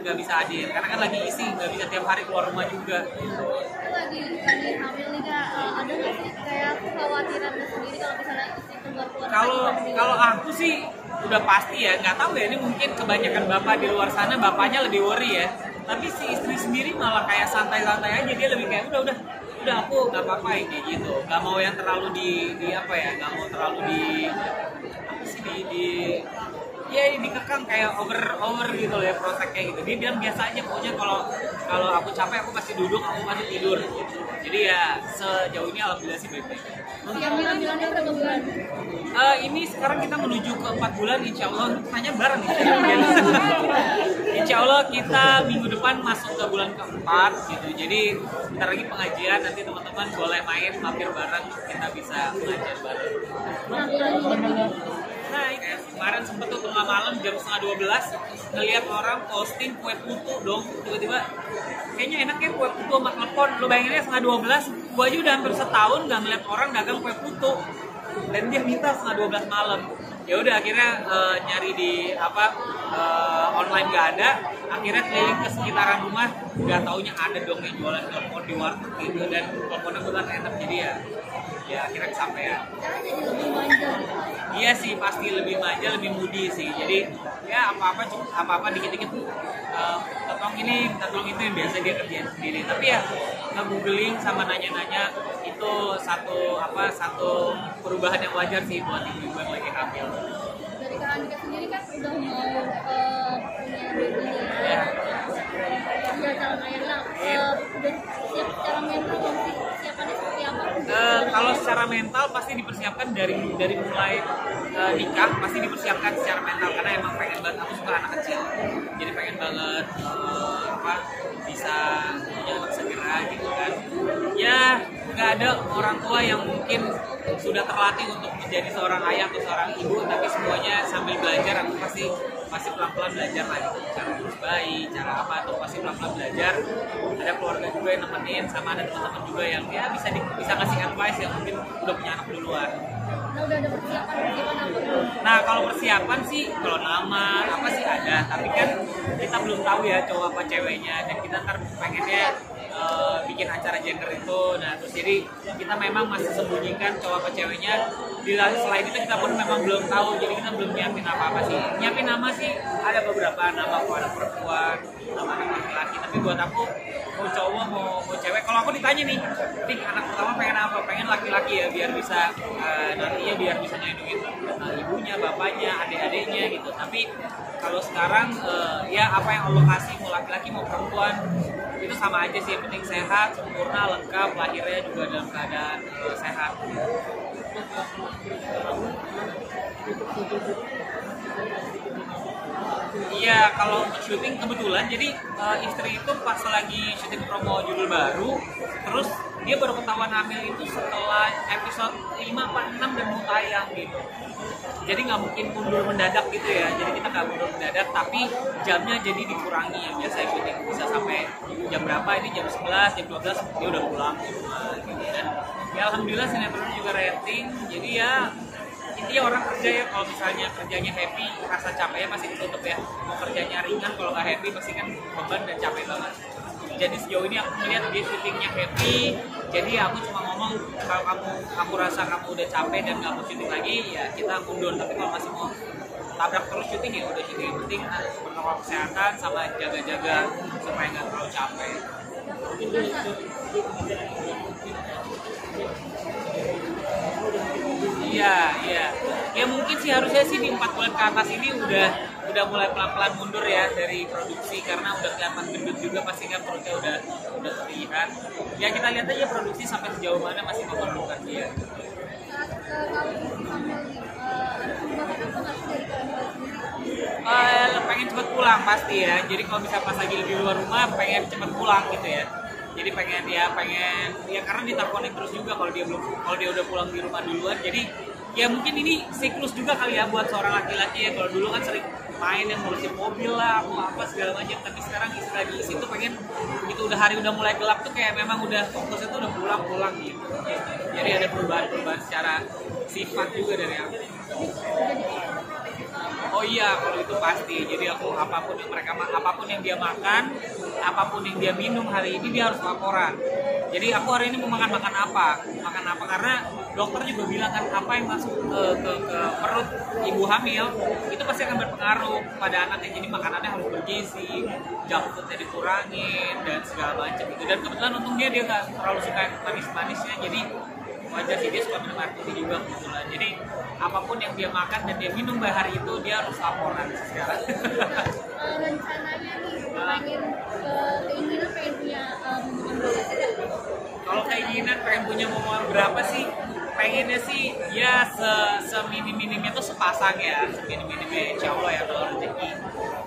nggak bisa hadir karena kan lagi isi, nggak bisa tiap hari keluar rumah juga. Lagi hamil nih Kak, ada nggak sih kayak kekhawatirannya sendiri kalau misalnya istri keluar Kalau aku sih udah pasti ya, nggak tahu ya, ini mungkin kebanyakan bapak di luar sana bapaknya lebih worry ya, tapi si istri sendiri malah kayak santai-santai aja, dia lebih kayak udah aku nggak apa-apa ya, kayak gitu, nggak mau yang terlalu di apa ya, nggak mau terlalu di apa sih di ya dikekang kayak over gitu loh ya, proteknya gitu. Dia bilang biasa aja, pokoknya kalau aku capek aku pasti duduk, aku pasti tidur gitu. Jadi ya sejauh ini alhamdulillah sih baik-baik. Hamil-hamilannya berapa bulan? Ini sekarang kita menuju ke 4 bulan, insya Allah tanya bareng nih. Insya Allah kita minggu depan masuk ke bulan keempat gitu. Jadi bentar lagi pengajian, nanti teman-teman boleh main mampir bareng, kita bisa belajar bareng. Nah, kemarin sempet tuh tengah malam jam 11:30 ngeliat orang posting kue putu dong, tiba-tiba kayaknya enak ya kue putu sama telepon. Lo bayanginnya 11:30, gua aja udah hampir setahun gak ngeliat orang dagang kue putu, dan dia minta 11:30 malam. Ya udah akhirnya nyari di online gak ada, akhirnya keliling ke sekitaran rumah, gak taunya ada dong yang jualan telepon di warteg gitu, dan teleponnya beneran enak, jadi ya akhirnya kesampaian. Iya sih, pasti lebih manja, lebih moody sih. Jadi ya apa-apa dikit-dikit tolong ini, minta tolong itu, yang biasa dia kerjain sendiri. Tapi ya nge-googling sama nanya-nanya itu satu perubahan yang wajar sih buat ibu-ibu yang lagi hamil. Dari Kak Andika sendiri kan udah mau punya baby ya. Udah calon ayah lah. Udah siap secara mental belum sih? Siapannya seperti apa? Kalau secara mental pasti dipersiapkan dari mulai nikah, pasti dipersiapkan secara mental, karena emang pengen banget, aku suka anak kecil, jadi pengen banget bisa punya anak segera gitu kan. Ya nggak ada orang tua yang mungkin sudah terlatih untuk menjadi seorang ayah atau seorang ibu, tapi semuanya sambil belajar. Aku pasti pelan-pelan belajar lah gitu, cara urus bayi, cara apa tuh pasti pelan-pelan belajar. Ada keluarga juga yang nemenin, sama ada teman-teman juga yang ya bisa ngasih advice yang mungkin udah punya anak duluan. Nah, udah ada persiapan apa belum? Nah, kalau persiapan sih, kalau nama apa sih ada, tapi kan kita belum tahu ya cowok apa ceweknya, dan kita ntar pengennya bikin acara gender itu. Nah, terus jadi kita memang masih sembunyikan cowok apa ceweknya. Selain itu kita pun memang belum tahu, jadi kita belum nyiapin apa-apa sih. Nyiapin nama sih ada beberapa nama, ada perempuan, nama laki-laki, tapi buat aku mau cowok mau cewek, kalau aku ditanya nih anak pertama pengen apa, pengen laki-laki ya, biar bisa nantinya biar bisa ngelindungin ibunya, bapaknya, adik-adiknya gitu. Tapi kalau sekarang ya apa yang Allah kasih, mau laki-laki mau perempuan itu sama aja sih, yang penting sehat, sempurna, lengkap, lahirnya juga dalam keadaan sehat. Iya, kalau untuk syuting kebetulan, jadi istri itu pas lagi syuting promo judul baru, terus dia baru ketahuan hamil itu setelah episode 5 apa 6 dan mau tayang gitu. Jadi nggak mungkin mundur mendadak gitu ya, jadi kita nggak mundur mendadak, tapi jamnya jadi dikurangi. Yang biasa syuting bisa sampai jam berapa, ini jam 11, jam 12 dia udah pulang ke rumah gitu. Dan ya alhamdulillah sinetronnya juga rating, jadi ya intinya orang kerja ya, kalau misalnya kerjanya happy, rasa capeknya pasti ditutup ya. Mau kerjanya ringan, kalau nggak happy pasti kan beban dan capek banget. Jadi sejauh ini aku melihat dia syutingnya happy, jadi aku cuma ngomong kalau kamu rasa kamu udah capek dan nggak mau syuting lagi, ya kita mundur. Tapi kalau masih mau tabrak terus syuting, ya udah syuting. Yang penting protokol kesehatan sama jaga-jaga supaya nggak terlalu capek. Iya. Ya mungkin sih harusnya sih di 4 bulan ke atas ini udah mulai pelan-pelan mundur ya dari produksi, karena udah kelihatan gendut juga, pasti kan perutnya udah terlihat. Ya kita lihat aja produksi sampai sejauh mana masih memerlukan dia. Pengen cepet pulang pasti ya. Jadi kalau misalnya pas lagi di luar rumah pengen cepet pulang gitu ya. Jadi pengen karena diteleponin terus juga kalau dia udah pulang di rumah duluan. Jadi ya mungkin ini siklus juga kali ya buat seorang laki-laki ya. Kalau dulu kan sering main yang ngurusin mobil lah, apa segala macam, tapi sekarang lagi isi tuh pengen itu udah hari udah mulai gelap tuh kayak memang udah fokusnya tuh udah pulang gitu. Jadi ada perubahan secara sifat juga dari aku. Oh iya, kalau itu pasti. Jadi aku apapun yang dia makan, apapun yang dia minum hari ini dia harus laporan. Jadi aku hari ini mau makan apa karena dokter juga bilang kan apa yang masuk ke perut ibu hamil itu pasti akan berpengaruh pada anaknya. Jadi makanannya harus bergizi, junk foodnya dikurangin dan segala macam itu. Dan kebetulan untungnya dia nggak terlalu suka manis-manisnya, jadi wajar sih dia suka minum air putih juga kebetulan. Jadi apapun yang dia makan dan dia minum hari itu dia harus laporan sekarang. Rencananya nih keinginan pengen punya momongan berapa sih? Kalau keinginan pengen punya momongan berapa sih? Pengennya sih ya seminim-minimnya tuh sepasang ya, seminim-minimnya insya Allah ya kalau rezeki.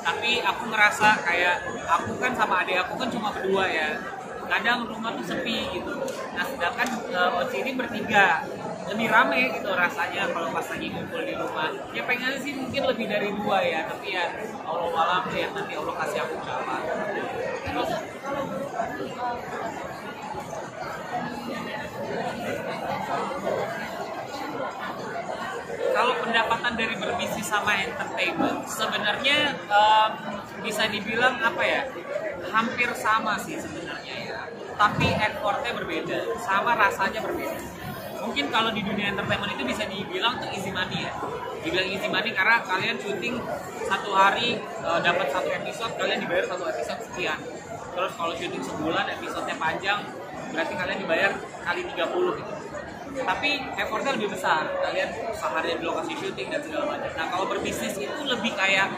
Tapi aku ngerasa kayak aku kan sama adik aku kan cuma berdua ya, kadang rumah tuh sepi gitu. Nah sedangkan Oci ini bertiga, lebih rame gitu rasanya kalau pas lagi ngumpul di rumah. Ya pengen sih mungkin lebih dari 2 ya, tapi ya Allah alam ya nanti Allah kasih aku berapa. Terus kalau pendapatan dari berbisnis sama entertainment sebenarnya bisa dibilang apa ya, hampir sama sih sebenarnya ya, tapi effortnya berbeda, sama rasanya berbeda. Mungkin kalau di dunia entertainment itu bisa dibilang tuh easy money ya, dibilang easy money karena kalian syuting satu hari dapat 1 episode, kalian dibayar 1 episode sekian. Terus kalau syuting sebulan episodenya panjang, berarti kalian dibayar kali 30 gitu. Tapi effortnya lebih besar, kalian seharian di lokasi syuting dan segala macam. Nah kalau berbisnis itu lebih kayak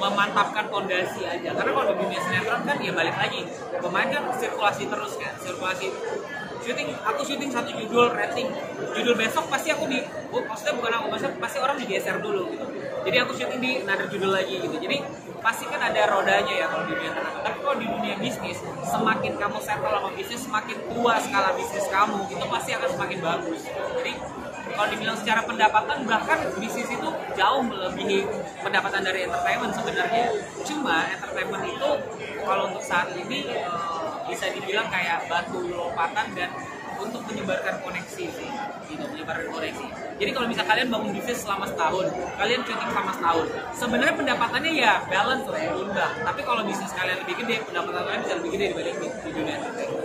memantapkan fondasi aja, karena kalau di dunia sinetron kan ya balik lagi, pemain kan sirkulasi terus kan, sirkulasi syuting, aku syuting 1 judul rating, judul besok pasti aku maksudnya bukan aku, maksudnya pasti orang digeser dulu gitu. Jadi aku syuting di another judul lagi gitu. Jadi pasti kan ada rodanya ya kalau di dunia entertainment. Tapi kalau di dunia bisnis, semakin kamu settle sama bisnis, semakin tua skala bisnis kamu, itu pasti akan semakin bagus. Jadi kalau dibilang secara pendapatan, bahkan bisnis itu jauh melebihi pendapatan dari entertainment sebenarnya. Cuma entertainment itu kalau untuk saat ini bisa dibilang kayak batu lompatan dan untuk menyebarkan koneksi sih, gitu, menyebarkan koneksi. Jadi kalau bisa kalian bangun bisnis selama setahun, kalian syuting selama setahun, sebenarnya pendapatannya ya balance lah ya, imbang. Tapi kalau bisnis kalian lebih gede, pendapatan kalian bisa lebih gede dibanding di dunia entertainment.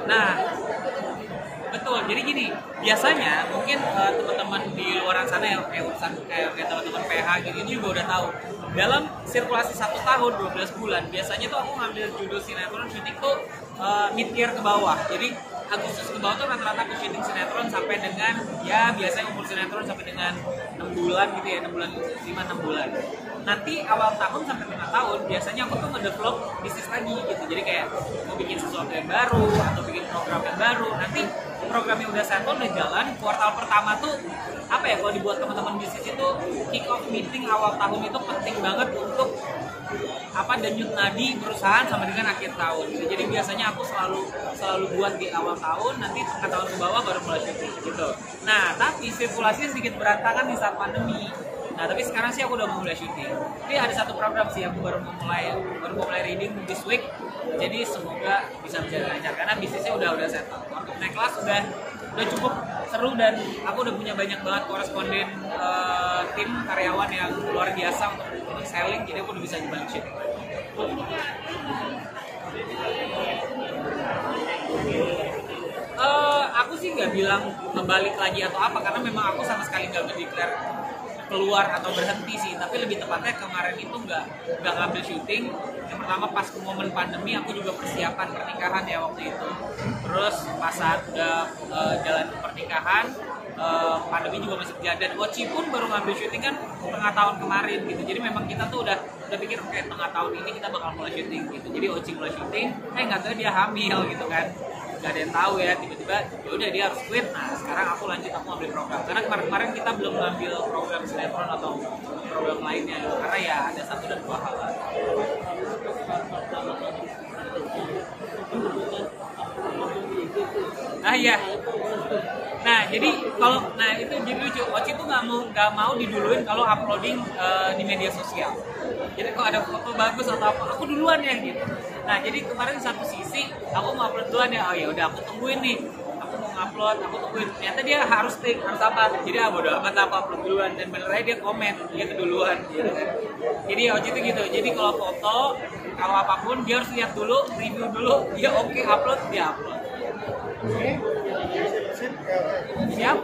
Nah, betul. Jadi gini, biasanya mungkin teman-teman di luar sana yang kayak teman-teman PH gitu itu juga udah tahu. Dalam sirkulasi 1 tahun 12 bulan, biasanya tuh aku ngambil judul sinetron syuting tuh mid year ke bawah. Jadi Agustus ke bawah tuh rata-rata aku syuting sinetron sampai dengan ya biasanya umur sinetron sampai dengan 6 bulan gitu ya, 6 bulan 5-6 bulan. Nanti awal tahun sampai tengah tahun biasanya aku tuh ngedevelop bisnis lagi gitu. Jadi kayak mau bikin sesuatu yang baru atau bikin program yang baru. Nanti programnya udah settle, udah jalan. Kuartal pertama tuh apa ya, kalau dibuat teman-teman bisnis itu kick off meeting awal tahun itu penting banget untuk denyut nadi perusahaan sama dengan akhir tahun gitu. Jadi biasanya aku selalu buat di awal tahun, nanti tengah tahun ke bawah baru mulai syuting gitu. Nah tapi sirkulasinya sedikit berantakan di saat pandemi. Nah tapi sekarang sih aku udah mulai syuting. Jadi ada satu program sih aku baru mulai reading this week. Jadi semoga bisa lancar karena bisnisnya udah settle. Untuk naik kelas udah cukup seru dan aku udah punya banyak banget koresponden tim karyawan yang luar biasa untuk selling, jadi aku udah bisa dibantu syuting. Aku sih nggak bilang ngebalik lagi atau apa, karena memang aku sama sekali nggak declare keluar atau berhenti sih, tapi lebih tepatnya kemarin itu nggak ngambil syuting. Yang pertama pas momen pandemi aku juga persiapan pernikahan ya waktu itu, terus pas saat udah jalan pernikahan pandemi juga masih berjalan, dan Oci pun baru ngambil syuting kan tengah tahun kemarin gitu. Jadi memang kita tuh udah pikir kayak tengah tahun ini kita bakal mulai syuting gitu. Jadi Oci mulai syuting, nggak tahu dia hamil gitu kan, nggak ada yang tahu ya, tiba-tiba ya udah dia harus quit. Nah sekarang aku lanjut, aku ambil program karena kemarin kita belum ngambil program sinetron atau program lainnya gitu. Karena ya ada 1 dan 2 hal. Nah iya. Nah jadi itu jadi lucu. Oci tuh nggak mau diduluin kalau uploading di media sosial. Jadi kalau ada foto bagus atau apa, aku duluan ya gitu. Nah jadi kemarin satu sisi aku mau upload duluan ya. Oh ya udah aku tungguin nih. Aku mau ngupload, aku tungguin. Ternyata dia harus take, harus apa? Jadi bodo amat apa upload duluan, dan bener aja dia komen, dia keduluan. Gitu kan. Jadi Oji itu gitu. Jadi kalau foto, kalau apapun dia harus lihat dulu, review dulu, dia oke upload, dia upload. Siap?